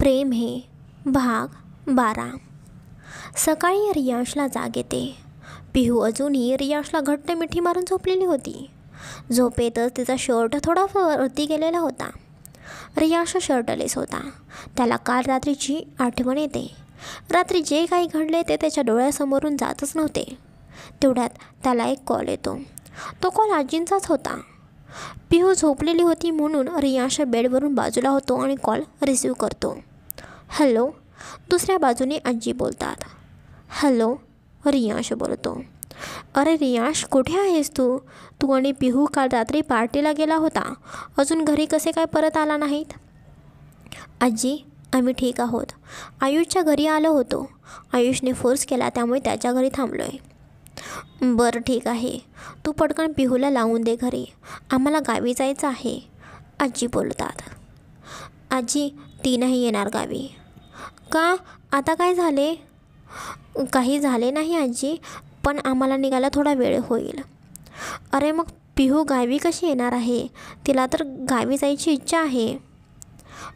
प्रेम हे भाग 12. सकाळी रियांशला जाग येते. पिहू अजूनही रियांशला घट्ट मिठी मारून झोपलेली होती. झोपेतच तिचा शर्ट थोडा वरती गेलेला होता. रियांश शर्टलेस होता. त्याला काल रात्रीची आठवण येते. रात्री जे काही घडले ते त्याच्या डोळ्यासमोरून जातच नव्हते. तेवढ्यात त्याला एक कॉल येतो. तो कॉल आजींचाच होता. पिहू झोपलेली होती म्हणून रियांश बेडवरून बाजूला होतो आणि कॉल रिसीव करतो. हॅलो. दुसऱ्या बाजूने आजी बोलतात. हॅलो. रियांश बोलतो. अरे रियांश, कुठे आहेस तू? तू आणि पिहू काल रात्री पार्टीला गेला होता. अजून घरी कसे काय परत आला नाहीत? आजी, आम्ही ठीक आहोत. आयुषच्या घरी आलो होतो. आयुषने फोर्स केला त्यामुळे त्याच्या घरी थांबलो आहे. बरं ठीक आहे. तू पटकन पिहूला लावून दे घरी. आम्हाला गावी जायचं आहे, आजी बोलतात. आजी, ती नाही येणार गावी. का? आता काय झाले? काही झाले नाही आजी, पण आम्हाला निघायला थोडा वेळ होईल. अरे मग पिहू गावी कशी येणार आहे? तिला तर गावी जायची इच्छा आहे.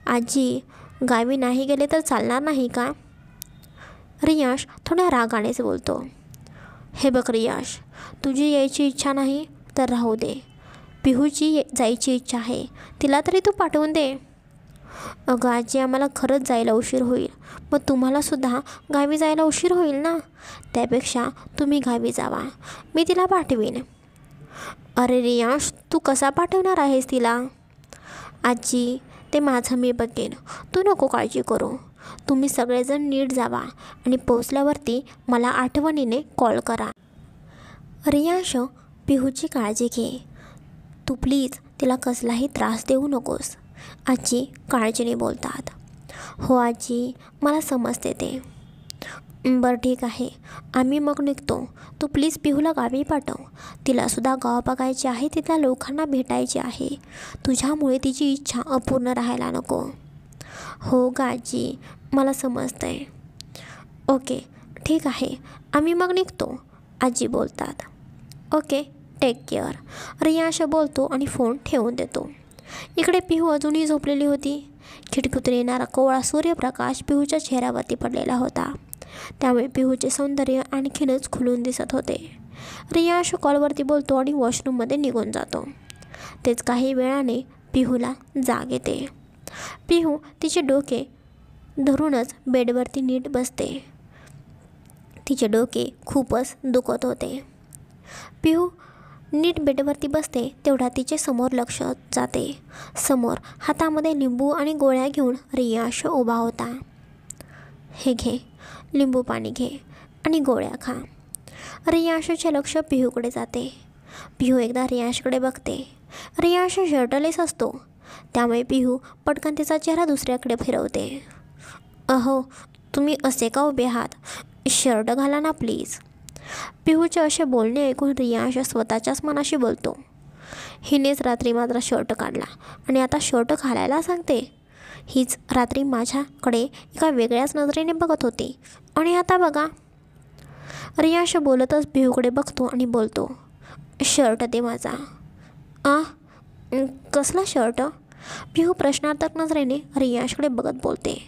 आजी, गावी नाही गेले तर चालणार नाही का? रियांश थोड्या रागानेच बोलतो. हे बघ रियांश, तुझी यायची इच्छा नाही तर राहू दे. पिहूची जायची इच्छा आहे, तिला तरी तू पाठवून दे. अगं आजी, आम्हाला खरंच जायला उशीर होईल. मग तुम्हालासुद्धा गावी जायला उशीर होईल ना. त्यापेक्षा तुम्ही गावी जावा, मी तिला पाठवीन. अरे रियांश, तू कसा पाठवणार आहेस तिला? आजी, ते माझं मी बघेन, तू नको काळजी करू. तुम्ही सगळेजण नीट जावा आणि पोचल्यावरती मला आठवणीने कॉल करा. रियांश, पिहूची काळजी घे. तू प्लीज तिला कसलाही त्रास देऊ नकोस, आजी काळजीने बोलतात. हो आजी, मला समजते ते. बरं ठीक आहे, आम्ही मग निघतो. तू प्लीज पिहूला गावी पाठव. तिलासुद्धा गाव बघायचे आहे, तिथल्या लोकांना भेटायचे आहे. तुझ्यामुळे तिची इच्छा अपूर्ण राहायला नको. हो ग आजी, मला समजतं आहे. ओके ठीक आहे, आम्ही मग निघतो, आजी बोलतात. ओके, टेक केअर, रियांश बोलतो आणि फोन ठेवून देतो. इकडे पिहू अजूनही झोपलेली होती. खिडकीतून येणारा कोवळा सूर्यप्रकाश पिहूच्या चेहऱ्यावरती पडलेला होता. त्यामुळे पिहूचे सौंदर्य आणखीनच खुलून दिसत होते. रियांश कॉलवरती बोलतो आणि वॉशरूममध्ये निघून जातो. तेच काही वेळाने पिहूला जाग येते. पिहू तिचे डोके धरूनच बेडवरती नीट बसते. तिचे डोके खूपच दुखत होते. पिहू नीट बेडवरती बसते तेवढा तिचे समोर लक्ष जाते. समोर हातामध्ये लिंबू आणि गोळ्या घेऊन रियांश उभा होता. हे घे, लिंबू पाणी घे आणि गोळ्या खा. रियांशचे लक्ष पिहूकडे जाते. पिहू एकदा रियांशकडे बघते. रियांश शर्टलेस असतो, त्यामुळे पिहू पटकन तिचा चेहरा दुसऱ्याकडे फिरवते. अहो, तुम्ही असे का उभे आहात? शर्ट घाला ना प्लीज. पिहूचे असे बोलणे ऐकून रियांश स्वतःच्याच मनाशी बोलतो. हिनेच रात्री माझा शर्ट काढला आणि आता शर्ट घालायला सांगते. हीच रात्री माझ्याकडे एका वेगळ्याच नजरेने बघत होती आणि आता बघा. रियांश बोलतच पिहूकडे बघतो आणि बोलतो. शर्ट दे माझा. कसला शर्ट? पिहू प्रश्नार्थक नजरेने रियांशकडे बघत बोलते.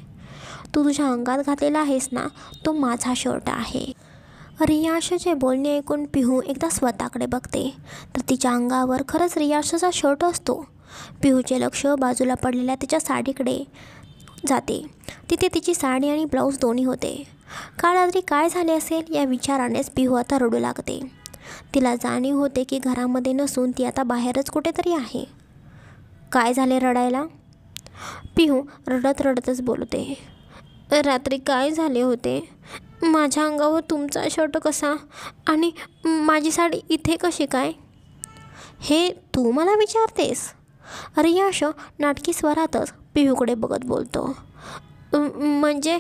तू तुझ्या अंगात घातलेला आहेस ना, तो माझा शर्ट आहे. रियांशचे बोलणे ऐकून पिहू एकदा स्वतःकडे बघते तर तिच्या अंगावर खरंच रियांशचा शर्ट असतो. पिहूचे लक्ष बाजूला पडलेल्या तिच्या साडीकडे जाते. तिथे तिची साडी आणि ब्लाऊज दोन्ही होते. काल रात्री काय झाले असेल या विचारानेच पिहू आता रडू लागते. तिला जाणीव होते की घरामध्ये नसून ती आता बाहेरच कुठेतरी आहे. काय झाले रडायला? पिहू रडत रडतच बोलते. रात्री काय झाले होते? माझ्या अंगावर तुमचा शर्ट कसा आणि माझी साडी इथे कशी काय? हे तू मला विचारतेस? रियांश नाटकी स्वरातच पिहूकडे बघत बोलतो. म्हणजे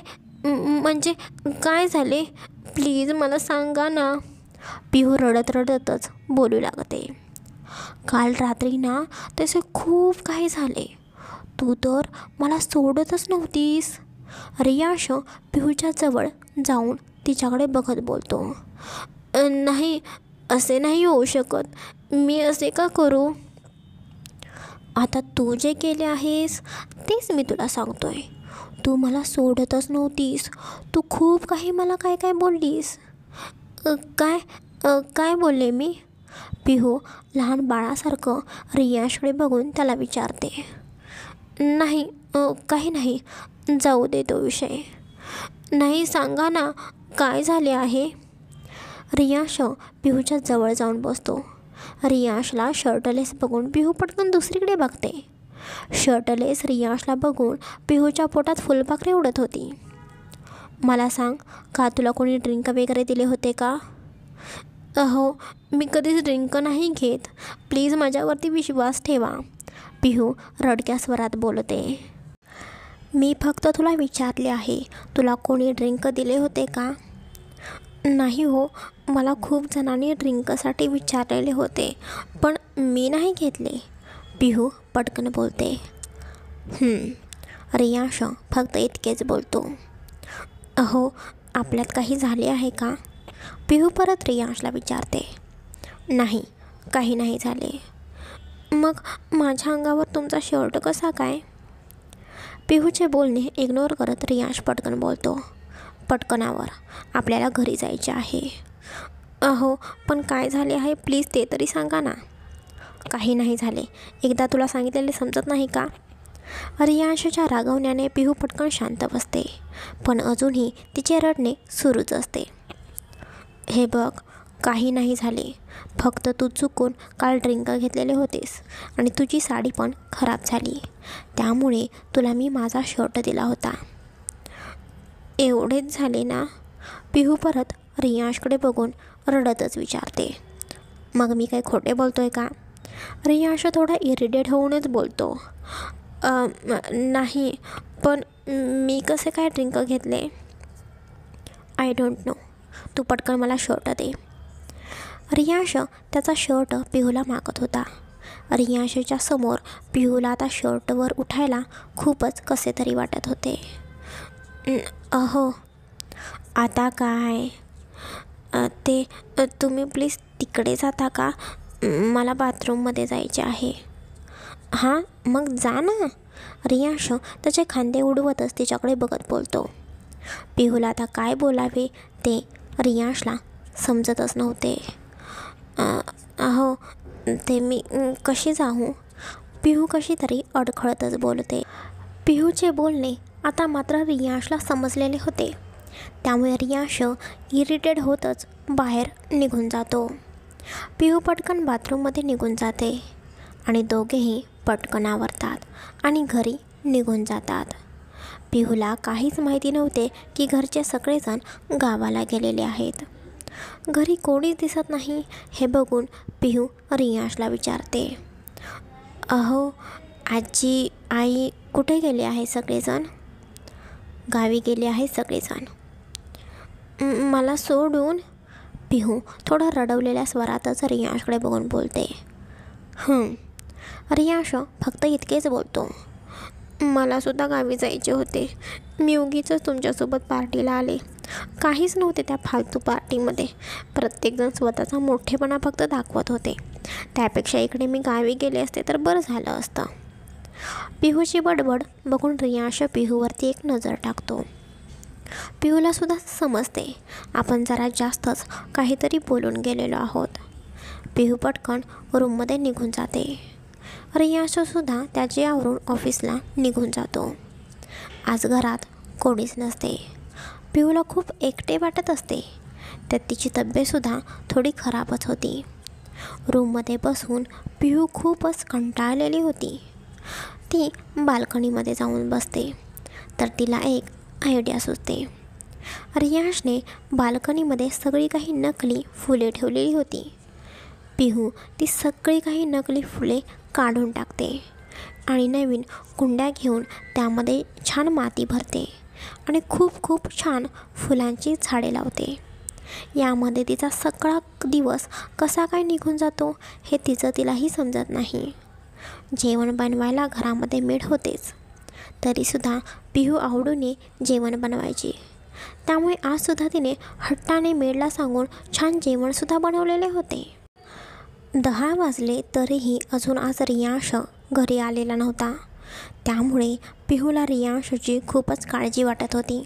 काय झाले? प्लीज मला सांगा ना. पिहू रडत रडतच बोलू लागते. काल रात्री ना तसे खूप काही झाले. तू तर मला सोडतच नव्हतीस. रियांश पिहूच्या जवळ जाऊन तिच्याकडे बघत बोलतो. नाही, असे नाही होऊ शकत. मी असे का करू? आता तू जे केले आहेस तेच मी तुला सांगतोय. तू मला सोडतच नव्हतीस. तू खूप काही मला काय काय बोललीस. काय काय बोलले मी? पिहू लहान बाळासारखं रियांशकडे बघून त्याला विचारते. नाही, काही नाही. जाऊ दे तो विषय. नाही, सांगा ना, काय झाले आहे? रियांश पिहूच्या जवळ जाऊन बसतो. रियांशला शर्टलेस बघून पिहू पटकन दुसरीकडे बघते. शर्टलेस रियांशला बघून पिहूच्या पोटात फुलपाखरे उडत होती. मला सांग, का तुला कोणी ड्रिंक वगैरे दिले होते का? हो, मी कधीच ड्रिंक नाही घेत. प्लीज माझ्यावरती विश्वास ठेवा, पिहू रडक्या स्वरात बोलते. मी फक्त तुला विचारले आहे, तुला कोणी ड्रिंक दिले होते का? नाही हो, मला खूप जणांनी ड्रिंकसाठी विचारलेले होते, पण मी नाही घेतले, पिहू पटकन बोलते. रियांश फक्त इतकेच बोलतो. अहो, आपल्यात काही झाले आहे का? पिहू परत रियांशला विचारते. नाही, काही नाही झाले. मग माझ्या अंगावर तुमचा शर्ट कसा काय? पिहूचे बोलणे इग्नोर करत रियांश पटकन बोलतो. पटकनावर, आपल्याला घरी जायचे आहे. अहो, पण काय झाले आहे प्लीज ते तरी सांगा ना. काही नाही झाले, एकदा तुला सांगितलेले समजत नाही का? रियांशच्या रागवण्याने पिहू पटकन शांत बसते, पण अजूनही तिचे रडणे सुरूच असते. हे बघ, काही नाही झाले, फक्त तू चुकून काल ड्रिंक घेतलेले होतेस आणि तुझी साडी पण खराब झाली, त्यामुळे तुला मी माझा शर्ट दिला होता. एवढेच झाले ना? पिहू परत रियांशकडे बघून रडतच विचारते. मग मी काही खोटे बोलतोय का? रियांश थोडा इरिटेट होऊनच बोलतो. नाही, पण मी कसे काय ड्रिंक घेतले? I don't know. तू पटकन मला शर्ट दे. रियांश त्याचा शर्ट पिहूला मागत होता. रियांशच्या समोर पिहूला आता शर्टवर उठायला खूपच कसे तरी वाटत होते. अहो, आता काय? ते तुम्ही प्लीज तिकडे जाता का? मला बाथरूममध्ये जायचे आहे. हां, मग जा ना. रियांश त्याचे खांदे उडवतच तिच्याकडे बघत बोलतो. पिहूला आता काय बोलावे ते रियांशला समजतच नव्हते. अहो, ते मी कशी जाऊ? पिहू कशी तरी अडखळतच बोलते. पिहूचे बोलणे आता मात्र रियांशला समजलेले होते, त्यामुळे रियांश इरिटेट होतच बाहेर निघून जातो. पिहू पटकन बाथरूममध्ये निघून जाते आणि दोघेही पटकन आवरतात आणि घरी निघून जातात. पिहूला काहीच माहिती नव्हते की घरचे सगळेजण गावाला गेलेले आहेत. घरी कोणीच दिसत नाही हे बघून पिहू रियांशला विचारते. अहो, आजी आई कुठे गेले आहे सगळेजण? गावी गेले आहे सगळेजण. मला सोडून? पिहू थोडा रडवलेल्या स्वरातच रियांशकडे बघून बोलते. रियांश फक्त इतकेच बोलतो. मलासुद्धा गावी जायचे होते. मी उगीच तुमच्यासोबत पार्टीला आले. काहीच नव्हते त्या फालतू पार्टीमध्ये. प्रत्येकजण स्वतःचा मोठेपणा फक्त दाखवत होते. त्यापेक्षा इकडे मी गावी गेले असते तर बरं झालं असतं. पिहूची बडबड बघून रियांश पिहूवरती एक नजर टाकतो. पिहूलासुद्धा समजते आपण जरा जास्तच काहीतरी बोलून गेलेलो आहोत. पिहू पटकन रूममध्ये निघून जाते. रियांशसुद्धा त्याचे आवरून ऑफिसला निघून जातो. आज घरात कोणीच नसते. पिहूला खूप एकटे वाटत असते. त्यात तिची तब्येतसुद्धा थोडी खराबच होती. रूममध्ये बसून पिहू खूपच कंटाळलेली होती. ती बाल्कनीमध्ये जाऊन बसते तर तिला एक आयडिया सुचते. रियांशने बाल्कनीमध्ये सगळी काही नकली फुले ठेवलेली होती. पिहू ती सगळी काही नकली फुले काढून टाकते आणि नवीन कुंड्या घेऊन त्यामध्ये छान माती भरते आणि खूप खूप छान फुलांची झाडे लावते. यामध्ये तिचा सगळा दिवस कसा काय निघून जातो हे तिलाही समजत नाही. जेवण बनवायला घरामध्ये मेड होतेच, तरीसुद्धा पिहू आवडीने जेवण बनवायची. त्यामुळे आजसुद्धा तिने हट्टाने मेडला सांगून छान जेवणसुद्धा बनवलेले होते. 10 वाजले तरीही अजून आज रियांश घरी आलेला नव्हता. त्यामुळे पिहूला रियांशची खूपच काळजी वाटत होती.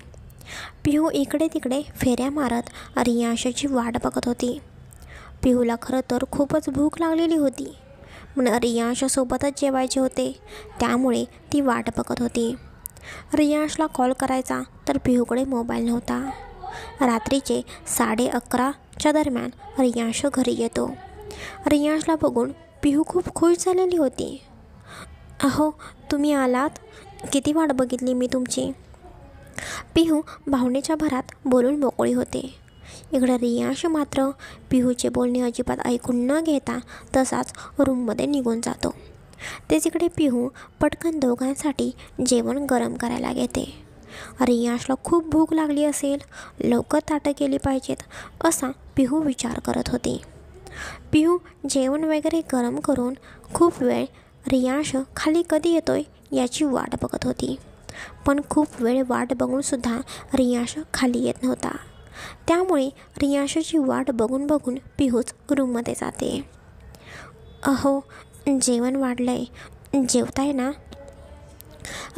पिहू इकडे तिकडे फेऱ्या मारत रियांशची वाट बघत होती. पिहूला खरं तर खूपच भूक लागलेली होती, पण रियांशसोबतच जेवायचे होते, त्यामुळे ती वाट बघत होती. रियांशला कॉल करायचा तर पिहूकडे मोबाईल नव्हता. रात्रीचे 11:30च्या दरम्यान रियांश घरी येतो. रियांशला बघून पिहू खूप खुश झालेली होती. अहो, तुम्ही आलात, किती वाट बघितली मी तुमची. पिहू भावनेच्या भरात बोलून मोकळी होते. इकडे रियांश मात्र पिहूचे बोलणे अजिबात ऐकून न घेता तसाच रूममध्ये निघून जातो. तिकडे पिहू पटकन दोघांसाठी जेवण गरम करायला घेते. रियांशला खूप भूक लागली असेल, लवकर ताटं केली पाहिजेत असा पिहू विचार करत होती. पिहू जेवण वगैरे गरम करून खूप वेळ रियांश खाली कधी येतोय याची वाट बघत होती. पण खूप वेळ वाट बघूनसुद्धा रियांश खाली येत नव्हता. त्यामुळे रियांशची वाट बघून बघून पिहूच रूममध्ये जाते. अहो, जेवण वाढलंय, जेवताय ना.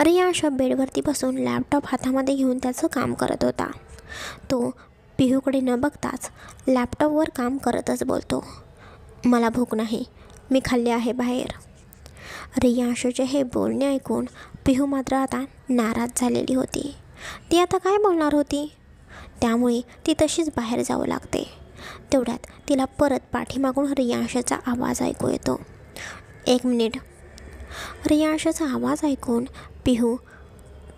रियांश बेडवरती बसून लॅपटॉप हातामध्ये घेऊन त्याचं काम करत होता. तो पिहूकडे न बघताच लॅपटॉपवर काम करतच बोलतो, मला भूक नाही, मी खाल्ले आहे बाहेर. रियांशचे हे बोलणे ऐकून पिहू मात्र आता नाराज झालेली होती. ती आता काय बोलणार होती, त्यामुळे ती तशीच बाहेर जावं लागते. तेवढ्यात तिला परत पाठीमागून रियांशचा आवाज ऐकू येतो. 1 मिनिट. रियांशचा आवाज ऐकून पिहू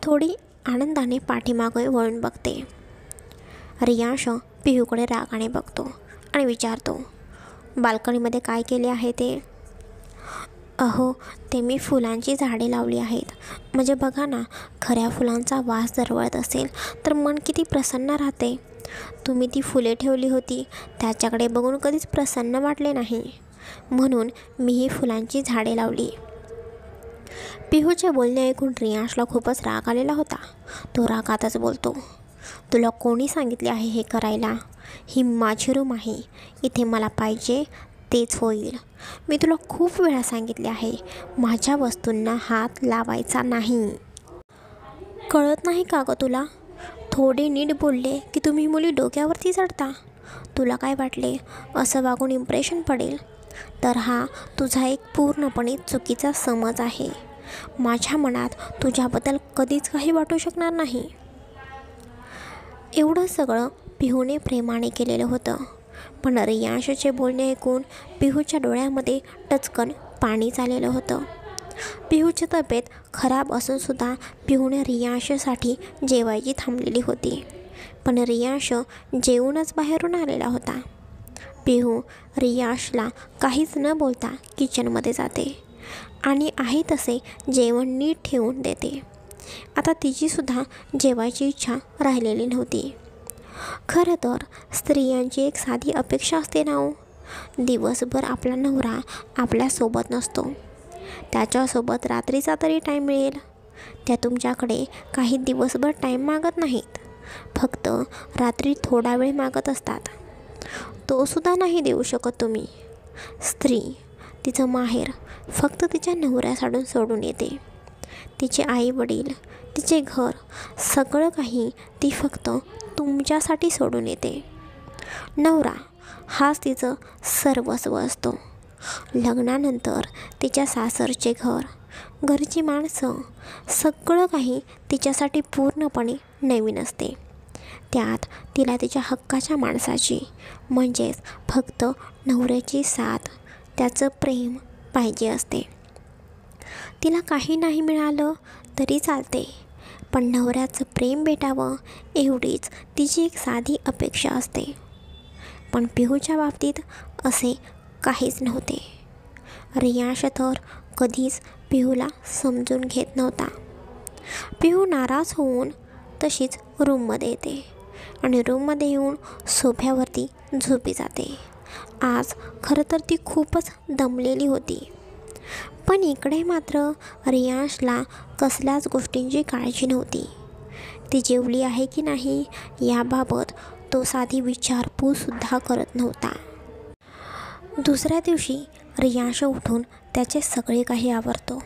थोडी आनंदाने पाठीमागे वळून बघते. रियांश पिहूकडे रागाने बघतो आणि विचारतो, बाल्कनीमध्ये काय केले आहे ते. अहो, ते मी फुलांची झाडे लावली आहेत. म्हणजे बघा ना, खऱ्या फुलांचा वास दरवळत असेल तर मन किती प्रसन्न राहते. तुम्ही ती फुले ठेवली होती, त्याच्याकडे बघून कधीच प्रसन्न वाटले नाही, म्हणून मी ही फुलांची झाडे लावली. पिहूचे बोलणे ऐकून रियांशला खूपच राग आलेला होता. तो रागातच बोलतो, तुला कोणी सांगितले आहे हे करायला. ही माझी रूम आहे, इथे मला पाहिजे तेच होईल. मी तुला खूप वेळा सांगितले आहे, माझ्या वस्तूंना हात लावायचा नाही. कळत नाही का गं तुला. थोडे नीट बोलले की तुम्ही मुली डोक्यावरती चढता. तुला काय वाटले असं वागून इम्प्रेशन पडेल. तर हा तुझा एक पूर्णपणे चुकीचा समज आहे. माझ्या मनात तुझ्याबद्दल कधीच काही वाटू शकणार नाही. एवढं सगळं पिहूने प्रेमाने केलेलं होतं, पण रियांशचे बोलणे ऐकून पिहूच्या डोळ्यामध्ये टचकन पाणी चाललेलं होतं. पिहूची तब्येत खराब असूनसुद्धा पिहूने रियांशसाठी जेवायची थांबलेली होती. पण रियांश जेवूनच बाहेरून आलेला होता. पिहू रियांशला काहीच न बोलता किचनमध्ये जाते आणि आहे तसे जेवण नीट ठेवून देते. आता तिचीसुद्धा जेवायची इच्छा राहिलेली नव्हती. खरं तर स्त्रियांची एक साधी अपेक्षा असते ना हो, दिवसभर आपला नवरा आपल्यासोबत नसतो, त्याच्यासोबत रात्रीचा तरी टाईम मिळेल. त्या तुमच्याकडे काही दिवसभर टाईम मागत नाहीत, फक्त रात्री थोडा वेळ मागत असतात. तो सुद्धा नाही देऊ शकत तुम्ही. स्त्री तिचं माहेर फक्त तिच्या नवऱ्यासाठी सोडून येते. तिचे आई वडील, तिचे घर, सगळं काही ती फक्त तुमच्यासाठी सोडून येते. नवरा हाच तिचं सर्वस्व असतो. लग्नानंतर तिच्या सासरचे घर, घरची माणसं, सगळं काही तिच्यासाठी पूर्णपणे नवीन असते. त्यात तिला तिच्या हक्काच्या माणसाची म्हणजेच फक्त नवऱ्याची साथ, त्याचं प्रेम पाहिजे असते. तिला काही नाही मिळालं तरी चालते, पण नवऱ्याचं प्रेम भेटावं एवढीच तिची एक साधी अपेक्षा असते. पण पिहूच्या बाबतीत असे काहीच नव्हते. रियांश तर कधीच पिहूला समजून घेत नव्हता. पिहू नाराज होऊन तशीच रूममध्ये येते आणि रूममध्ये येऊन सोफ्यावरती झोपी जाते. आज खरं तर ती खूपच दमलेली होती. पण इकडे मात्र रियांशला कसल्याच गोष्टींची काळजी नव्हती. ती जेवली आहे की नाही याबाबत तो साधी विचारपूससुद्धा करत नव्हता. दुसऱ्या दिवशी रियांश उठून त्याचे सगळे काही आवरतो.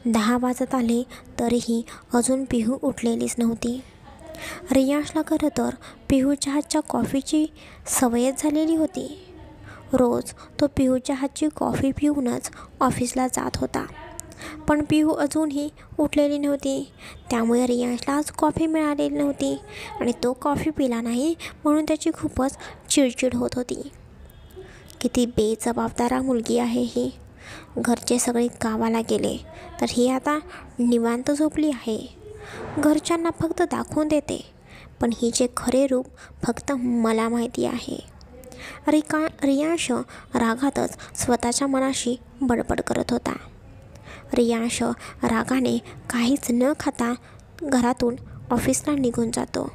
10 वाजत आले तरीही अजून पिहू उठलेलीच नव्हती. रियांशला खरं तर पिहूच्या हातच्या कॉफीची सवयच झालेली होती. रोज तो पिहूच्या हातची कॉफी पिऊनच ऑफिसला जात होता. पण पिहू अजूनही उठलेली नव्हती. त्यामुळे रियांशला आज कॉफी मिळालेली नव्हती आणि तो कॉफी पिला नाही म्हणून त्याची खूपच चिडचिड होत होती. किती बेजबाबदार मुलगी आहे ही. घरचे सगळे गावाला गेले तर ही आता निवांत झोपली आहे. घरच्यांना फक्त दाखवून देते, पण हिचे खरे रूप फक्त मला माहिती आहे. रियांश रागातच स्वतःच्या मनाशी बडबड करत होता. रियांश रागाने काहीच न खाता घरातून ऑफिसला निघून जातो.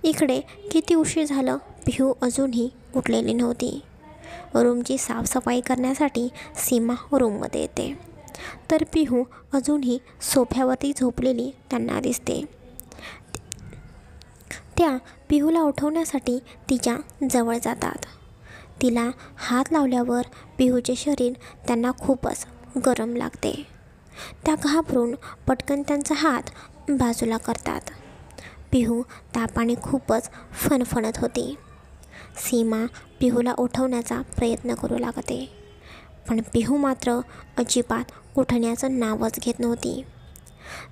इकडे किती उशीर झालं, पिहू अजूनही उठलेली नव्हती. रूमची साफसफाई करण्यासाठी सीमा रूममध्ये येते तर पिहू अजूनही सोफ्यावरती झोपलेली त्यांना दिसते. त्या पिहूला उठवण्यासाठी तिच्या जवळ जातात. तिला हात लावल्यावर पिहूचे शरीर त्यांना खूपच गरम लागते. त्या घाबरून पटकन त्यांचा हात बाजूला करतात. पिहू तापाने खूपच फणफणत होती. सीमा पिहूला उठवण्याचा प्रयत्न करू लागते, पण पिहू मात्र अजिबात उठण्याचं नावच घेत नव्हती.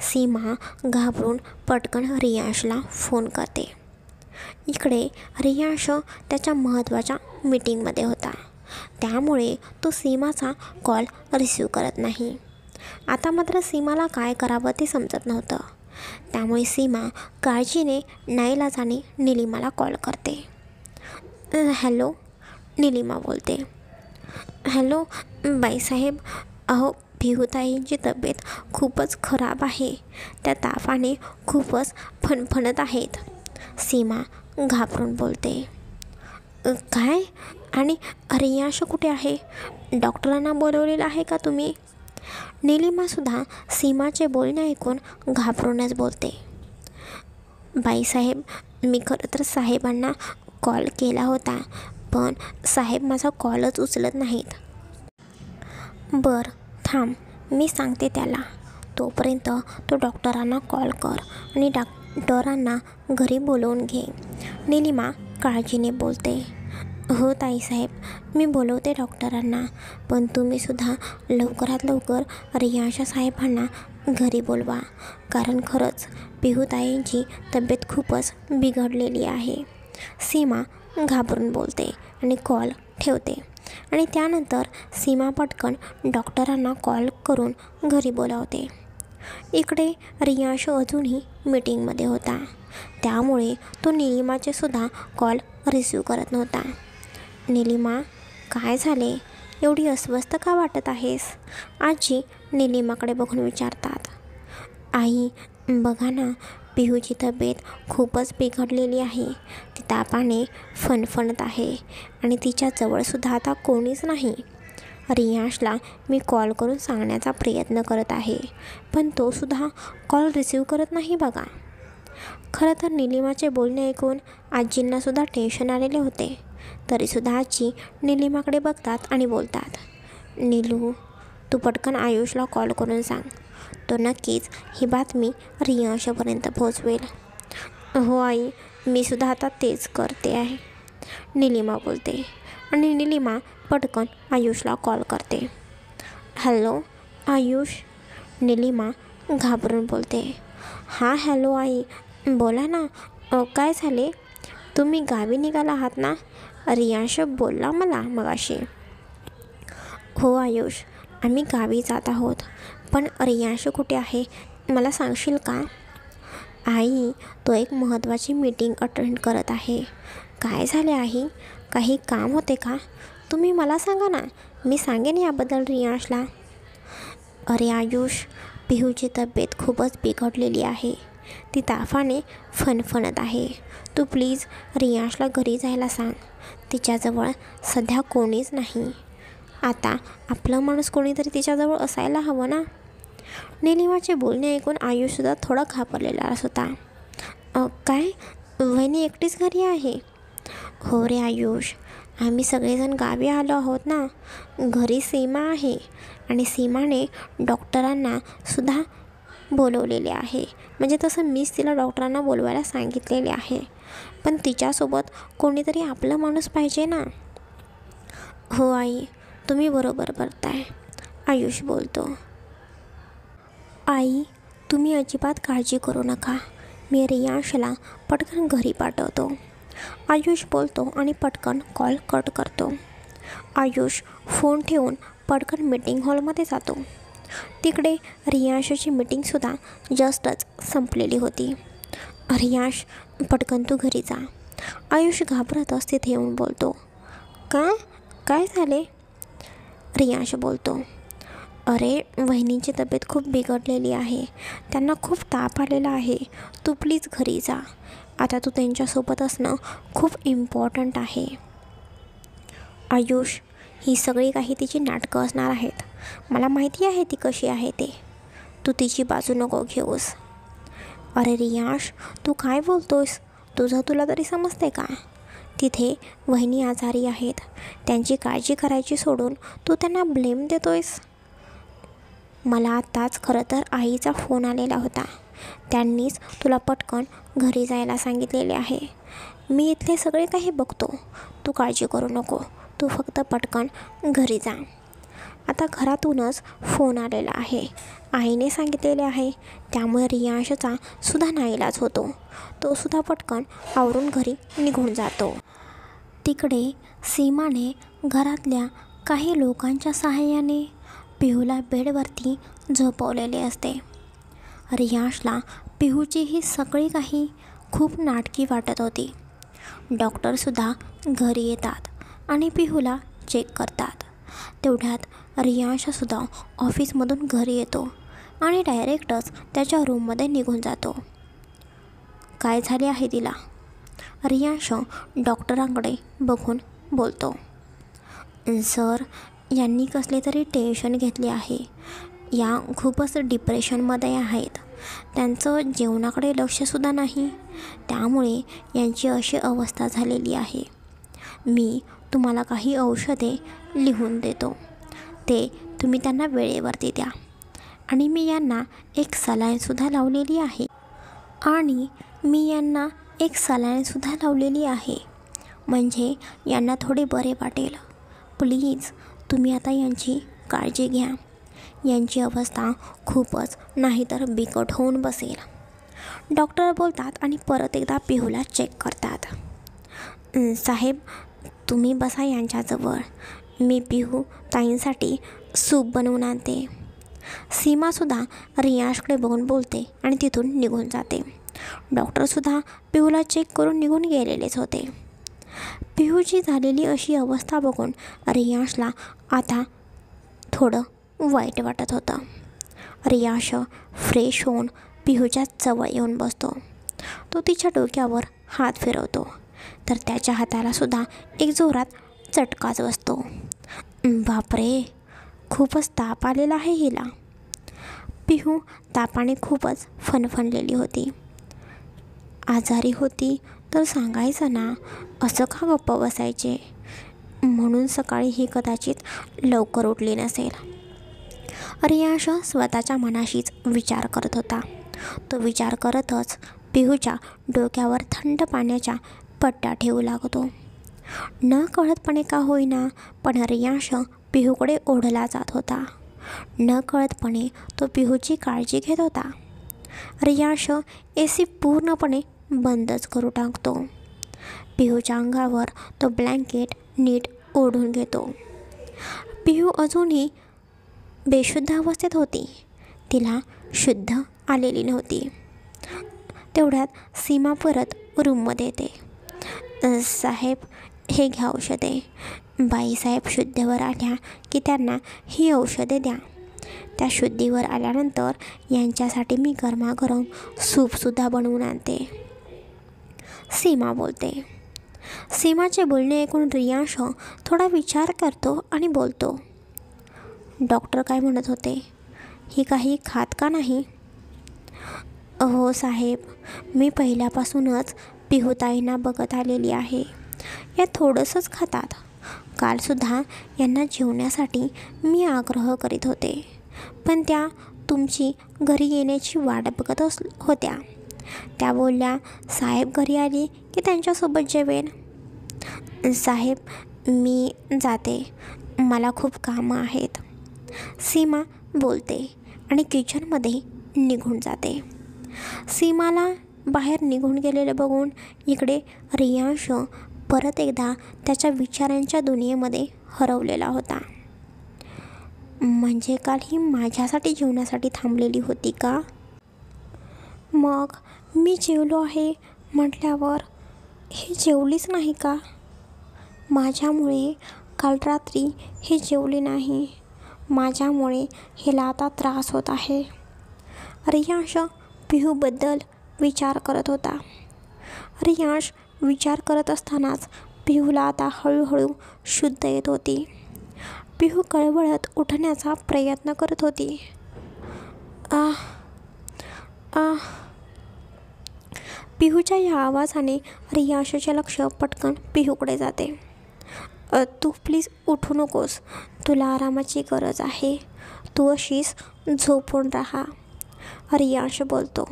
सीमा घाबरून पटकन रियांशला फोन करते. इकडे रियांश त्याच्या महत्त्वाच्या मीटिंगमध्ये होता, त्यामुळे तो सीमाचा कॉल रिसीव करत नाही. आता मात्र सीमाला काय करावं ते समजत नव्हतं. त्यामुळे सीमा काळजीने नाईलाजाने निलिमाला कॉल करते. हॅलो, निलिमा बोलते. हॅलो बाईसाहेब, अहो पिहूताईंची तब्येत खूपच खराब आहे. त्या तापाने खूपच फणफणत आहेत. सीमा घाबरून बोलते. काय? आणि रियांश कुठे आहे? डॉक्टरांना बोलवलेलं आहे का तुम्ही? निलिमासुद्धा सीमाचे बोलणे ऐकून घाबरूनच बोलते. बाईसाहेब, मी खरं तर साहेबांना कॉल केला होता, पण साहेब माझा कॉलच उचलत नाहीत. बरं थांब, मी सांगते त्याला. तोपर्यंत तो डॉक्टरांना कॉल कर आणि डॉक्टरांना घरी बोलवून घे, निलिमा काळजीने बोलते. हो ताईसाहेब, मी बोलवते डॉक्टरांना, पण तुम्हीसुद्धा लवकरात लवकर रियांश साहेबांना घरी बोलवा, कारण खरंच पिहूताईंची तब्येत खूपच बिघडलेली आहे. सीमा घाबरून बोलते आणि कॉल ठेवते आणि त्यानंतर सीमा पटकन डॉक्टरांना कॉल करून घरी बोलावते. इकडे रियांश अजूनही मीटिंगमध्ये होता, त्यामुळे तो निलिमाचे सुद्धा कॉल रिसीव करत नव्हता. निलिमा, काय झाले? एवढी अस्वस्थ का वाटत आहेस? आजी निलिमाकडे बघून विचारतात. आई, बघा ना, पिहूची तब्येत खूपच बिघडलेली आहे. ती तापाने फणफणत आहे आणि तिच्या जवळसुद्धा आता कोणीच नाही. रियांशला मी कॉल करून सांगण्याचा प्रयत्न करत आहे, पण तोसुद्धा कॉल रिसीव करत नाही बघा. खरं तर निलिमाचे बोलणे ऐकून आजींनासुद्धा टेन्शन आलेले होते. तरीसुद्धा आजी निलिमाकडे बघतात आणि बोलतात. नीलू, तू पटकन आयुषला कॉल करून सांग. तो नक्कीच ही बातमी रियांशपर्यंत पोहोचवेल. हो आई, मी सुद्धा आता तेच करते आहे, निलिमा बोलते आणि निलिमा पटकन आयुषला कॉल करते. हॅलो आयुष, निलिमा घाबरून बोलते. हां हॅलो आई, बोला ना, काय झाले? तुम्ही गावी निघाला आहात ना? रियांश बोलला मला मगाशी. हो आयुष, आम्ही गावी जात आहोत, पण रियांश कुठे आहे मला सांगशील का? आई, तो एक महत्त्वाची मीटिंग अटेंड करत आहे. काय झाले आई? काही काम होते का? तुम्ही मला सांगा ना, मी सांगेन याबद्दल रियांशला. अरे आयुष, पिहूची तब्येत खूपच बिघडलेली आहे. ती तापाने फणफणत आहे. तू प्लीज रियांशला घरी जायला सांग. तिच्याजवळ सध्या कोणीच नाही. आता आपलं माणूस कोणीतरी तिच्याजवळ असायला हवं ना. निलिमाचे बोलणे ऐकून आयुषसुद्धा थोडा घाबरलेला होता. काय, वहिनी एकटीच घरी आहे? हो रे आयुष, आम्ही सगळेजण गावी आलो आहोत ना. घरी सीमा आहे आणि सीमाने डॉक्टरांना सुद्धा बोलवलेले आहे. म्हणजे तसं मीच तिला डॉक्टरांना बोलवायला सांगितलेले आहे, पण तिच्यासोबत कोणीतरी आपला माणूस पाहिजे ना. हो आई, तुम्ही बरोबर करताय, आयुष बोलतो. आई, तुम्ही अजिबात काळजी करू नका. मी रियांशला पटकन घरी पाठवतो, आयुष बोलतो आणि पटकन कॉल कट करतो. आयुष फोन ठेवून पटकन मीटिंग हॉलमध्ये जातो. तिकडे रियांशची मीटिंगसुद्धा जस्टच संपलेली होती. रियांश, पटकन तू घरी जा, आयुष घाबरतच तिथे येऊन बोलतो. काय झाले? रियांश बोलतो. अरे, वहिनींची तब्येत खूप बिघडलेली आहे, त्यांना खूप ताप आलेला आहे. तू प्लीज घरी जा. आता तू त्यांच्यासोबत असणं खूप इम्पॉर्टंट आहे. आयुष, ही सगळी काही तिची नाटकं असणार आहेत. मला माहिती आहे ती कशी आहे ते. तू तिची बाजू नको घेऊस. अरे रियांश, तू काय बोलतोयस? तुला तरी समजते का? तिथे वहिनी आजारी आहेत, त्यांची काळजी करायची सोडून तू त्यांना ब्लेम देतोयस. मला आत्ताच खरं तर आईचा फोन आलेला होता. त्यांनीच तुला पटकन घरी जायला सांगितलेले आहे. मी इथले सगळे काही बघतो, तू काळजी करू नको. तू फक्त पटकन घरी जा. आता घरातूनच फोन आलेला आहे, आईने सांगितलेले आहे. त्यामुळे रियांशचा सुद्धा नाईलाज होतो. तो सुद्धा पटकन आवरून घरी निघून जातो. तिकडे सीमाने घरातल्या काही लोकांच्या सहाय्याने पिहूला बेडवरती झोपवलेले असते. रियांशला पिहूची ही सगळी काही खूप नाटकी वाटत होती. डॉक्टरसुद्धा घरी येतात आणि पिहूला चेक करतात. तेवढ्यात रियांशसुद्धा ऑफिसमधून घरी येतो आणि डायरेक्टच त्याच्या रूममध्ये निघून जातो. काय झाले आहे तिला? रियांश डॉक्टरांकडे बघून बोलतो. सर, यांनी कसले तरी टेन्शन घेतले आहे. या खूपच डिप्रेशनमध्ये आहेत. त्यांचं जेवणाकडे लक्षसुद्धा नाही, त्यामुळे यांची अशी अवस्था झालेली आहे. मी तुम्हाला काही औषधे लिहून देतो, ते तुम्ही त्यांना वेळेवरती द्या. आणि मी यांना एक सलाईनसुद्धा लावलेली आहे, म्हणजे यांना थोडे बरे वाटेल. प्लीज तुम्ही आता यांची काळजी घ्या. यांची अवस्था खूपच नाहीतर बिकट होऊन बसेल. डॉक्टर बोलतात आणि परत एकदा पिहूला चेक करतात. साहेब, तुम्ही बसा यांच्याजवळ, मी पिहू ताईंसाठी सूप बनवून आणते. सीमासुद्धा रियांशकडे बघून बोलते आणि तिथून निघून जाते. डॉक्टरसुद्धा पिहूला चेक करून निघून गेलेलेच होते. पिहूची झालेली अशी अवस्था बघून रियांशला आता थोडं वाईट वाटत होतं. रियांश फ्रेश होऊन पिहूच्या जवळ येऊन बसतो. तो तिच्या डोक्यावर हात फिरवतो, तर त्याच्या हातालासुद्धा एक जोरात चटकाच बसतो. बापरे, खूपच ताप आलेला आहे हिला. पिहू तापाने खूपच फणफणलेली होती. आजारी होती तर सांगायचं ना, असं का गप्प बसायचे? म्हणून सकाळी ही कदाचित लवकर उठली नसेल. रियांश स्वतःच्या मनाशीच विचार करत होता. तो विचार करतच पिहूच्या डोक्यावर थंड पाण्याच्या पट्ट्या ठेवू लागतो. न कळतपणे का होईना, पण रियांश पिहूकडे ओढला जात होता. न कळतपणे तो पिहूची काळजी घेत होता. रियांश AC पूर्णपणे बंदच करू टाकतो. पिहूच्या अंगावर तो ब्लँकेट नीट ओढून घेतो. पिहू अजूनही बेशुद्ध अवस्थेत होती, तिला शुद्ध आलेली नव्हती. तेवढ्यात सीमा परत रूममध्ये येते. साहेब, हे घ्या औषधे. बाईसाहेब शुद्धीवर आल्या की त्यांना ही औषधे द्या. त्या शुद्धीवर आल्यानंतर यांच्यासाठी मी गरमागरम सूपसुद्धा बनवून आणते, सीमा बोलते. सीमाचे बोलणे ऐकून रियांश थोडा विचार करतो आणि बोलतो. डॉक्टर काय म्हणत होते? ही काही खात का नाही? हो साहेब, मी पहिल्यापासूनच पिहूताईंना बघत आलेली आहे. या थोडंसंच खातात, कालसुद्धा यांना जेवण्यासाठी मी आग्रह करीत होते, पण त्या तुमची घरी येण्याची वाट बघत होत्या. त्या बोलल्या, साहेब घरी आली की त्यांच्यासोबत जेवेन. साहेब, मी जाते, मला खूप कामं आहेत, सीमा बोलते आणि किचनमध्ये निघून जाते. सीमाला बाहेर निघून गेलेलं बघून इकडे रियांश परत एकदा त्याच्या विचारांच्या दुनियेमध्ये हरवलेला होता. म्हणजे काल ही माझ्यासाठी जेवण्यासाठी थांबलेली होती का? मग मी जेवलो आहे म्हटल्यावर हे जेवलीच नाही का? माझ्यामुळे काल रात्री हे जेवली नाही, माझ्यामुळे हिला आता त्रास होत आहे. रियांश पिहूबद्दल विचार करत होता. रियांश विचार करत असतानाच पिहूला आता हळूहळू शुद्ध येत होती. पिहू कळवळत उठण्याचा प्रयत्न करत होती. पिहूच्या या आवाजाने रियांशचे लक्ष पटकन पिहूकडे जाते. तू प्लीज उठू नकोस, तुला आरामाची गरज आहे, तू अशीच झोपून राहा, रियांश बोलतो.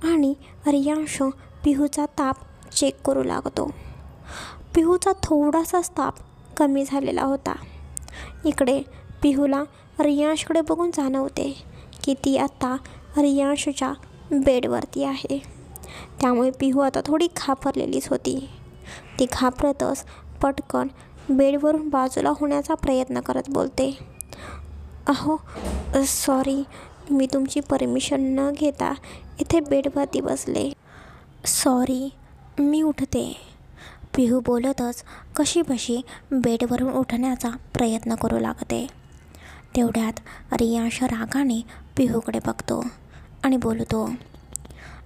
आणि रियांश पिहूचा ताप चेक करू लागतो. पिहूचा थोडासाच ताप कमी झालेला होता. इकडे पिहूला रियांशकडे बघून जाणवते की ती आत्ता रियांशच्या बेडवरती आहे. त्यामुळे पिहू आता थोडी घाबरलेलीच होती. ती घाबरतच पटकन बेडवरून बाजूला होण्याचा प्रयत्न करत बोलते, अहो सॉरी, मी तुमची परमिशन न घेता इथे बेडवरती बसले, सॉरी, मी उठते. पिहू बोलतच कशीबशी बेडवरून उठण्याचा प्रयत्न करू लागते. तेवढ्यात रियांश रागाने पिहूकडे बघतो आणि बोलतो,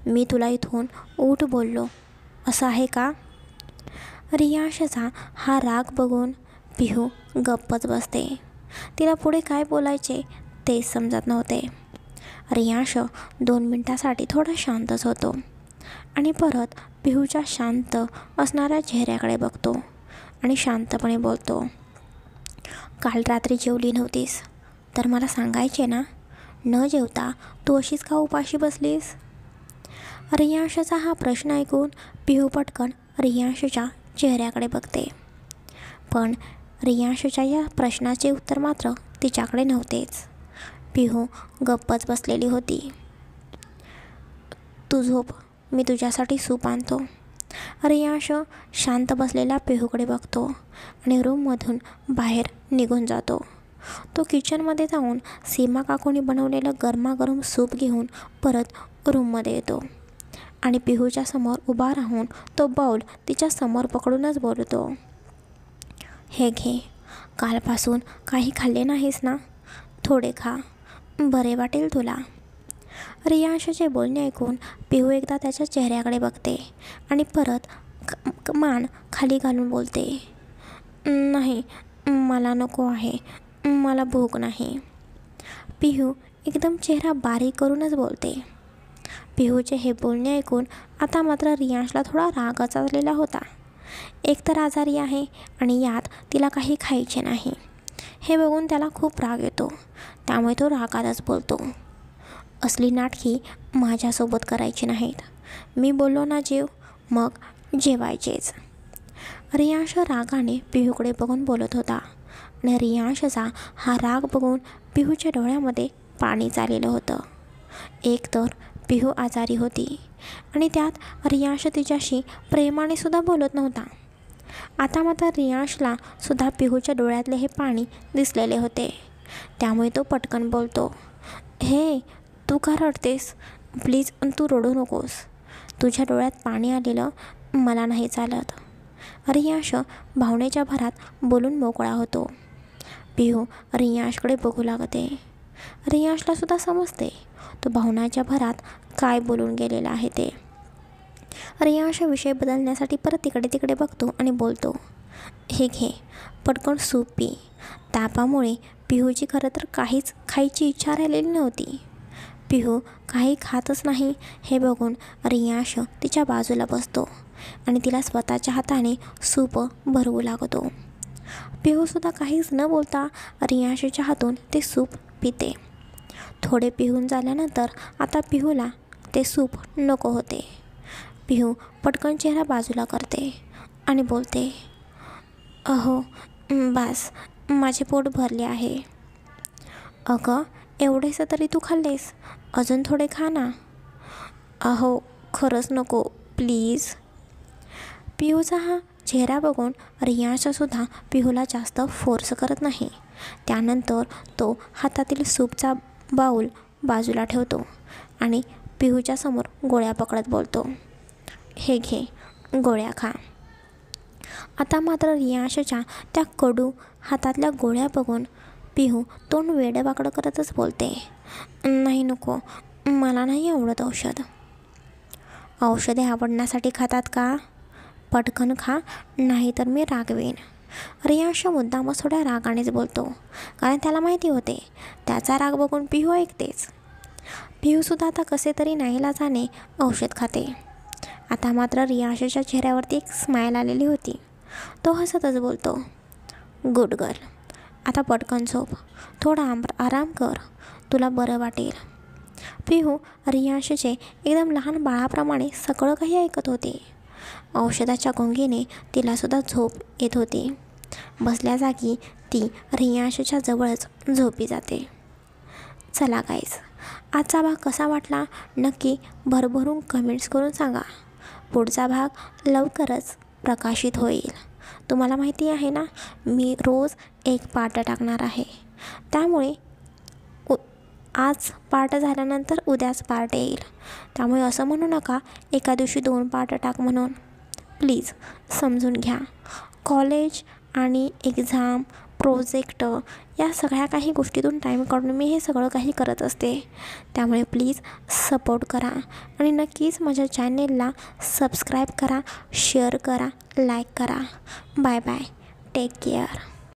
मी तुला इथून उठ बोललो, असं आहे का? रियांशचा हा राग बघून पिहू गप्पच बसते. तिला पुढे काय बोलायचे तेच समजत नव्हते. रियांश 2 मिनिटासाठी थोडा शांतच होतो आणि परत पिहूच्या शांत असणाऱ्या चेहऱ्याकडे बघतो आणि शांतपणे बोलतो, काल रात्री जेवली नव्हतीस तर मला सांगायचे ना, न जेवता तू अशीच का उपाशी बसलीस? रियांशचा हा प्रश्न ऐकून पिहू पटकन रियांशच्या चेहऱ्याकडे बघते, पण रियांशच्या या प्रश्नाचे उत्तर मात्र तिच्याकडे नव्हतेच. पिहू गप्पच बसलेली होती. तू झोप, मी तुझ्यासाठी सूप आणतो. रियांश शांत बसलेल्या पिहूकडे बघतो आणि रूममधून बाहेर निघून जातो. तो किचनमध्ये जाऊन सीमा काकूने बनवलेलं गरमागरम सूप घेऊन परत रूममध्ये येतो आणि पिहूच्या समोर उभा राहून तो बाऊल तिच्या समोर पकडूनच बोलतो, हे घे, कालपासून काही खाल्ले नाहीस ना, थोडे खा, बरे वाटेल तुला. रियांशचे बोलणे ऐकून पिहू एकदा त्याच्या चेहऱ्याकडे बघते आणि परत मान खाली घालून बोलते, नाही, मला नको आहे, मला भूक नाही. पिहू एकदम चेहरा बारीक करूनच बोलते. पिहूचे हे बोलणे ऐकून आता मात्र रियांशला थोडा रागच आलेला होता. एकतर आजारी आहे आणि यात तिला काही खायचे नाही, हे बघून त्याला खूप राग येतो. त्यामुळे तो रागातच बोलतो, असली नाटकी माझ्यासोबत करायची नाहीत, मी बोललो ना जेव, मग जेवायचेच. रियांश रागाने पिहूकडे बघून बोलत होता आणि रियांशचा हा राग बघून पिहूच्या डोळ्यामध्ये पाणी चाललेलं होतं. एकतर पिहू आजारी होती आणि त्यात रियांश तिच्याशी प्रेमाने सुद्धा बोलत नव्हता. आता मात्र रियांशला सुद्धा पिहूच्या डोळ्यातले हे पाणी दिसलेले होते. त्यामुळे तो पटकन बोलतो, हे तू का रडतेस, प्लीज तू रडू नकोस, तुझ्या डोळ्यात पाणी आलेलं मला नाही चालत. रियांश भावनेच्या भरात बोलून मोकळा होतो. पिहू रियांशकडे बघू लागते. रियांशला सुद्धा समजते तो भावनाच्या भरात काय बोलून गेलेला आहे ते. रियांश विषय बदलण्यासाठी परत इकडे तिकडे बघतो आणि बोलतो, हे घे, पटकन सूप पी. तापामुळे पिहूची खरं तर काहीच खायची इच्छा राहिलेली नव्हती. पिहू काही खातच नाही हे बघून रियांश तिच्या बाजूला बसतो आणि तिला स्वतःच्या हाताने सूप भरवू लागतो. पिहूसुद्धा काहीच न बोलता रियांशच्या हातून ते सूप पिते. थोडे पिहून झाल्यानंतर आता पिहूला ते सूप नको होते. पिहू पटकन चेहरा बाजूला करते आणि बोलते, अहो बास, माझे पोट भरले आहे. अगं एवढेसं तरी तू खाल्लेस, अजून थोडे खा ना. अहो खरंच नको प्लीज. पिहूचा हा चेहरा बघून रियांशसुद्धा पिहूला जास्त फोर्स करत नाही. त्यानंतर तो हातातील सूपचा बाऊल बाजूला ठेवतो आणि पिहूच्या समोर गोळ्या पकडत बोलतो, हे घे गोळ्या खा. आता मात्र रियांशच्या त्या कडू हातातल्या गोळ्या बघून पिहू तोंड वेडवाकडं करतच बोलते, नाही नको, मला नाही आवडत औषध. औषधे आवडण्यासाठी खातात का? पटकन खा, नाही तर मी रागवेन. रियांश मुद्दामच थोड्या रागानेच बोलतो, कारण त्याला माहिती होते त्याचा राग बघून पिहू ऐकतेच. पिहूसुद्धा आता कसे तरी नाईलाजाने औषध खाते. आता मात्र रियांशच्या चेहऱ्यावरती एक स्माईल आलेली होती. तो हसतच बोलतो, गुड गर्ल, आता पटकन झोप, थोडा आराम कर, तुला बरं वाटेल. पिहू रियांशचे एकदम लहान बाळाप्रमाणे सगळं काही ऐकत होते. औषधाच्या गुंगीने तिलासुद्धा झोप येत होती. बसल्या जागी ती रियांशच्या जवळच झोपी जाते. चला गाईज, आजचा भाग कसा वाटला नक्की भरभरून कमेंट्स करून सांगा. पुढचा भाग लवकरच प्रकाशित होईल. तुम्हाला माहिती आहे ना, मी रोज एक पार्ट टाकणार आहे. त्यामुळे आज पार्ट झाल्यानंतर उद्याच पार्ट येईल. त्यामुळे असं म्हणू नका एका दिवशी 2 पार्ट टाक म्हणून. प्लीज समजून घ्या. कॉलेज आणि एक्झाम, प्रोजेक्ट या सगळ्या काही गोष्टीतून टाईम काढून मी हे सगळं काही करत असते. त्यामुळे प्लीज सपोर्ट करा आणि नक्कीच माझ्या चॅनेलला सबस्क्राईब करा, शेअर करा, लाईक करा. Bye bye, take care.